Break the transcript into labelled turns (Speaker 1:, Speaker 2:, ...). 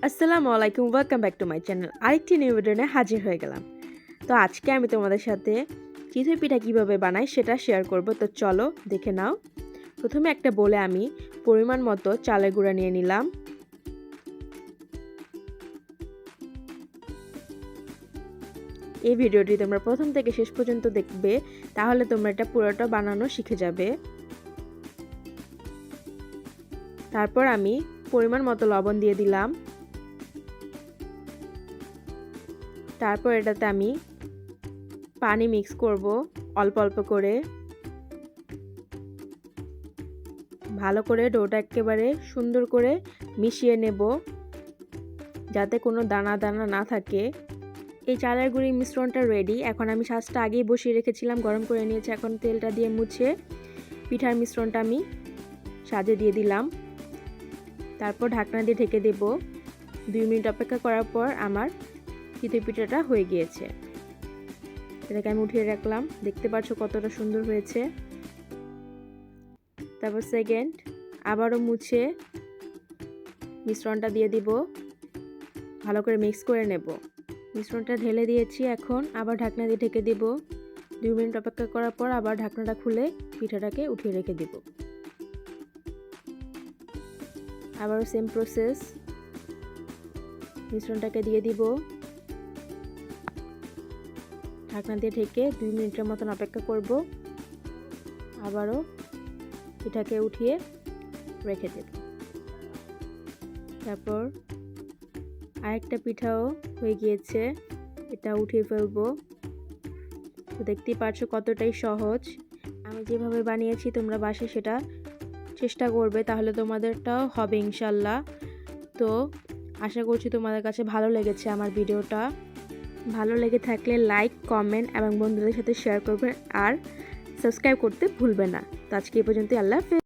Speaker 1: আসসালামু আলাইকুম, welcome back to my channel. আরেকটি নিউ ভিডিও নিয়ে হাজির হয়ে গেলাম। তো আজকে আমি তোমাদের সাথে চিতই পিঠা কীভাবে বানাই সেটা শেয়ার করব। তো চলো দেখে নাও। প্রথমে একটা বলে আমি পরিমাণ মতো চালের গুঁড়া নিয়ে নিলাম। এই ভিডিওটি তোমরা প্রথম থেকে শেষ পর্যন্ত দেখবে, তাহলে তোমরা এটা পুরোটা বানানো শিখে যাবে। তারপর আমি পরিমাণ মতো লবণ দিয়ে দিলাম। তারপর এটাতে আমি পানি মিক্স করব অল্প অল্প করে। ভালো করে ডোটা একেবারে সুন্দর করে মিশিয়ে নেব, যাতে কোনো দানা দানা না থাকে। এই চালের গুঁড়ির মিশ্রণটা রেডি। এখন আমি শাঁসটা আগেই বসিয়ে রেখেছিলাম, গরম করে নিয়েছি। এখন তেলটা দিয়ে মুছে পিঠার মিশ্রণটা আমি সাজে দিয়ে দিলাম। তারপর ঢাকনা দিয়ে ঢেকে দেব। 2 মিনিট অপেক্ষা করার পর আমার চিতই পিঠাটা হয়ে গিয়েছে। এটাকে আমি উঠিয়ে রাখলাম। দেখতে পাচ্ছ কতটা সুন্দর হয়েছে। তারপর সেকেন্ড আবারও মুছে মিশ্রণটা দিয়ে দিব, ভালো করে মিক্স করে নেব। মিশ্রণটা ঢেলে দিয়েছি। এখন আবার ঢাকনা দিয়ে ঢেকে দেব। 2 মিনিট অপেক্ষা করার পর আবার ঢাকনাটা খুলে পিঠাটাকে উঠিয়ে রেখে দেব। আবারও সেম প্রসেস, মিশ্রণটাকে দিয়ে দিব, ঢাকনা দিয়ে ঢেকে 2 মিনিটের মতন অপেক্ষা করব। আবারও পিঠাকে উঠিয়ে রেখে দেব। তারপর আরেকটা পিঠাও হয়ে গিয়েছে, এটা উঠিয়ে ফেলবো। তো দেখতেই পাচ্ছ কতটাই সহজ। আমি যেভাবে বানিয়েছি তোমরা বাসায় সেটা চেষ্টা করবে, তাহলে তোমাদেরটাও হবে ইনশাল্লাহ। তো আশা করছি তোমাদের কাছে ভালো লেগেছে আমার ভিডিওটা। ভালো লেগে থাকলে লাইক, কমেন্ট এবং বন্ধুদের সাথে শেয়ার করবে, আর সাবস্ক্রাইব করতে ভুলবে না। তো আজকে এই পর্যন্তই। আল্লাহ হাফেজ।